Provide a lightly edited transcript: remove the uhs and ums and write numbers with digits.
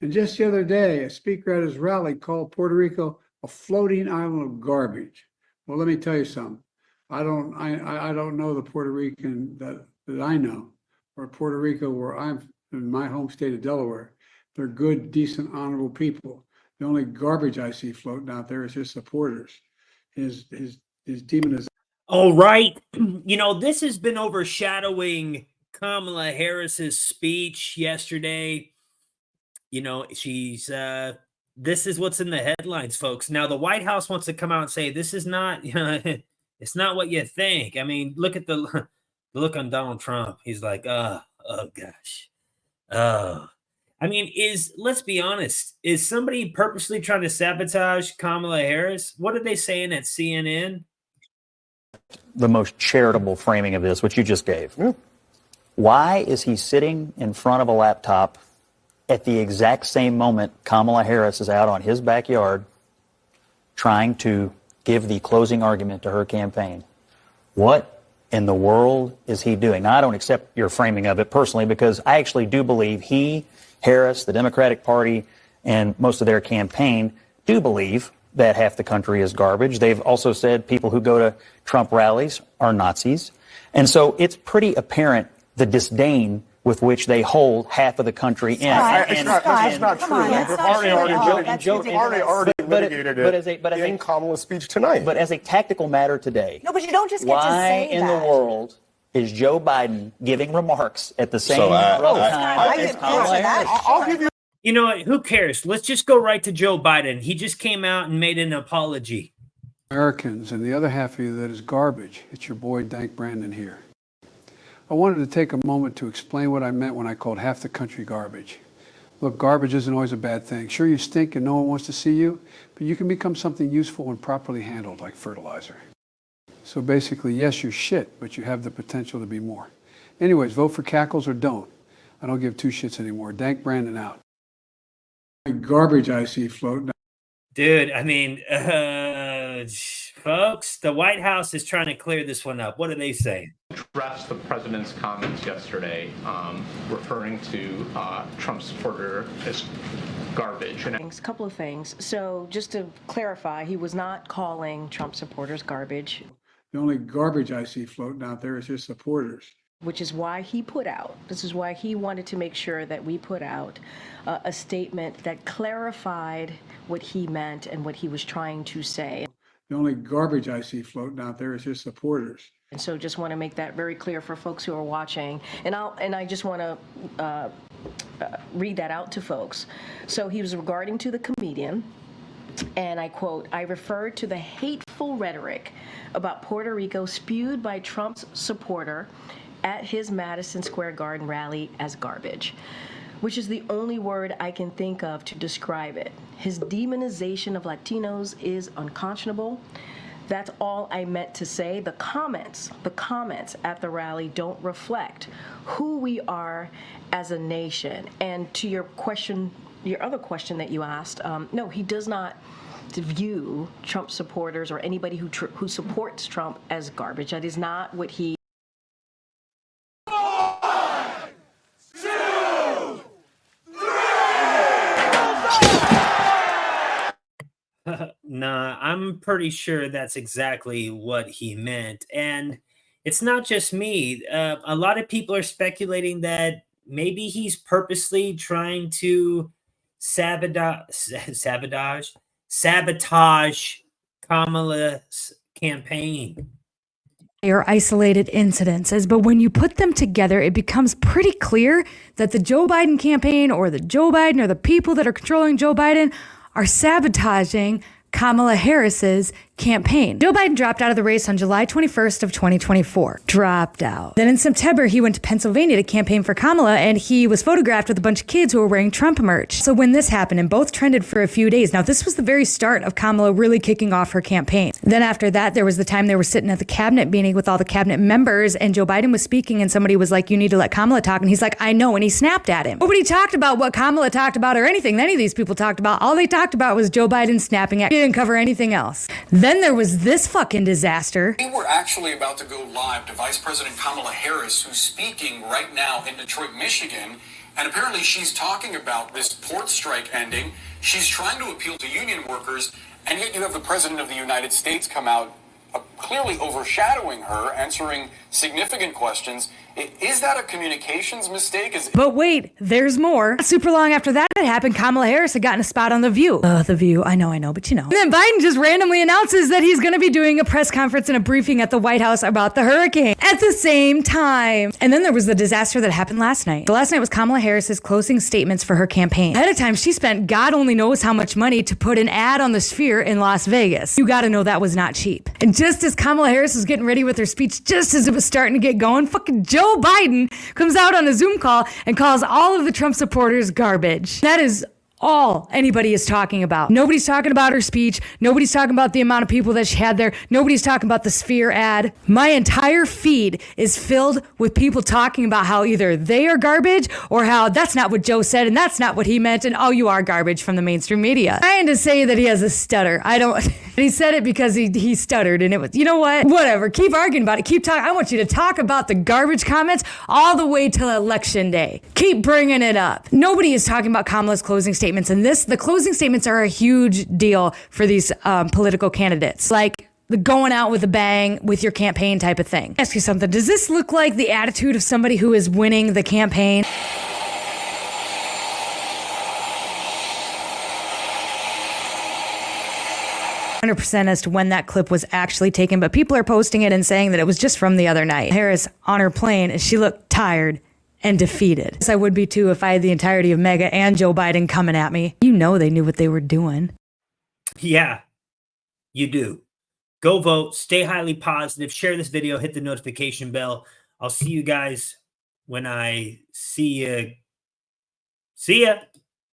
And just the other day, a speaker at his rally called Puerto Rico a floating island of garbage. Well, let me tell you something. I don't know the Puerto Rican that I know, or Puerto Rico where I'm in my home state of Delaware. They're good, decent, honorable people. The only garbage I see floating out there is his supporters, his demonization. All right. You know, this has been overshadowing Kamala Harris's speech yesterday. You know, she's this is what's in the headlines, folks. Now, the White House wants to come out and say this is not, it's not what you think. I mean, look at the look on Donald Trump. He's like, oh gosh. I mean, let's be honest, is somebody purposely trying to sabotage Kamala Harris? What are they saying at CNN? The most charitable framing of this, which you just gave. Why is he sitting in front of a laptop at the exact same moment Kamala Harris is out on his backyard trying to give the closing argument to her campaign? What in the world is he doing? Now, I don't accept your framing of it personally because I actually do believe he, Harris, the Democratic Party, and most of their campaign do believe that half the country is garbage. They've also said people who go to Trump rallies are Nazis. And so it's pretty apparent the disdain with which they hold half of the country in. That's not true. We've already litigated it in Kamala's speech tonight. But as a tactical matter today, no, but you don't just get to say why in the world is Joe Biden giving remarks at the same time as Kamala Harris? I'll give you. You know what? Who cares? Let's just go right to Joe Biden. He just came out and made an apology. Americans and the other half of you that is garbage. It's your boy, Dank Brandon here. I wanted to take a moment to explain what I meant when I called half the country garbage. Look, garbage isn't always a bad thing. Sure, you stink and no one wants to see you, but you can become something useful when properly handled, like fertilizer. So basically, yes, you're shit, but you have the potential to be more. Anyways, vote for Cackles or don't. I don't give two shits anymore. Dank Brandon out. Garbage I see floating. Dude, I mean, folks, the White House is trying to clear this one up. What are they saying? Addressed the president's comments yesterday, referring to Trump supporter as garbage. A couple of things. So just to clarify, he was not calling Trump supporters garbage. The only garbage I see floating out there is his supporters. Which is why he this is why he wanted to make sure that we put out a statement that clarified what he meant and what he was trying to say. The only garbage I see floating out there is his supporters. And so just want to make that very clear for folks who are watching. And I just want to read that out to folks. So he was regarding to the comedian, and I quote, "I referred to the hateful rhetoric about Puerto Rico spewed by Trump's supporter at his Madison Square Garden rally as garbage, which is the only word I can think of to describe it. His demonization of Latinos is unconscionable. That's all I meant to say. The comments at the rally don't reflect who we are as a nation." And to your question, your other question that you asked, no, he does not view Trump supporters or anybody who supports Trump as garbage. That is not what he. Nah, I'm pretty sure that's exactly what he meant. And it's not just me. A lot of people are speculating that maybe he's purposely trying to sabotage Kamala's campaign. Or isolated incidences, but when you put them together, it becomes pretty clear that the Joe Biden campaign or the Joe Biden or the people that are controlling Joe Biden are sabotaging Kamala Harris's campaign. Joe Biden dropped out of the race on July 21st of 2024. Dropped out. Then in September, he went to Pennsylvania to campaign for Kamala, and he was photographed with a bunch of kids who were wearing Trump merch. So when this happened, and both trended for a few days. Now, this was the very start of Kamala really kicking off her campaign. Then after that, there was the time they were sitting at the cabinet meeting with all the cabinet members, and Joe Biden was speaking, and somebody was like, "You need to let Kamala talk." And he's like, "I know," and he snapped at him. Nobody talked about what Kamala talked about or anything any of these people talked about. All they talked about was Joe Biden snapping at him. He didn't cover anything else. Then there was this fucking disaster. We were actually about to go live to Vice President Kamala Harris, who's speaking right now in Detroit, Michigan, And apparently she's talking about this port strike ending. She's trying to appeal to union workers, and yet you have the President of the United States come out clearly overshadowing her, answering significant questions. Is that a communications mistake? But wait, there's more. Not super long after that had happened, Kamala Harris had gotten a spot on The View. The View, I know, but you know. And then Biden just randomly announces that he's going to be doing a press conference and a briefing at the White House about the hurricane at the same time. And then there was the disaster that happened last night. So last night was Kamala Harris's closing statements for her campaign. Ahead of time, she spent God only knows how much money to put an ad on the Sphere in Las Vegas. You got to know that was not cheap. And just as Kamala Harris was getting ready with her speech, just as it was starting to get going, fucking Joe Biden comes out on a Zoom call and calls all of the Trump supporters garbage. That is all anybody is talking about. Nobody's talking about her speech. Nobody's talking about the amount of people that she had there. Nobody's talking about the Sphere ad. My entire feed is filled with people talking about how either they are garbage or how that's not what Joe said and that's not what he meant and oh, you are garbage from the mainstream media. Trying to say that he has a stutter. I don't. And he said it because he stuttered and it was, you know what? Whatever. Keep arguing about it. Keep talking. I want you to talk about the garbage comments all the way till election day. Keep bringing it up. Nobody is talking about Kamala's closing statements. And the closing statements are a huge deal for these political candidates. Like the going out with a bang with your campaign type of thing. Ask you something. Does this look like the attitude of somebody who is winning the campaign? %, as to when that clip was actually taken, but people are posting it and saying that it was just from the other night. Harris on her plane, she looked tired and defeated. Yes, I would be too if I had the entirety of MAGA and Joe Biden coming at me. You know they knew what they were doing. Yeah, you do. Go vote, stay highly positive, share this video, hit the notification bell. I'll see you guys when I see you. See ya.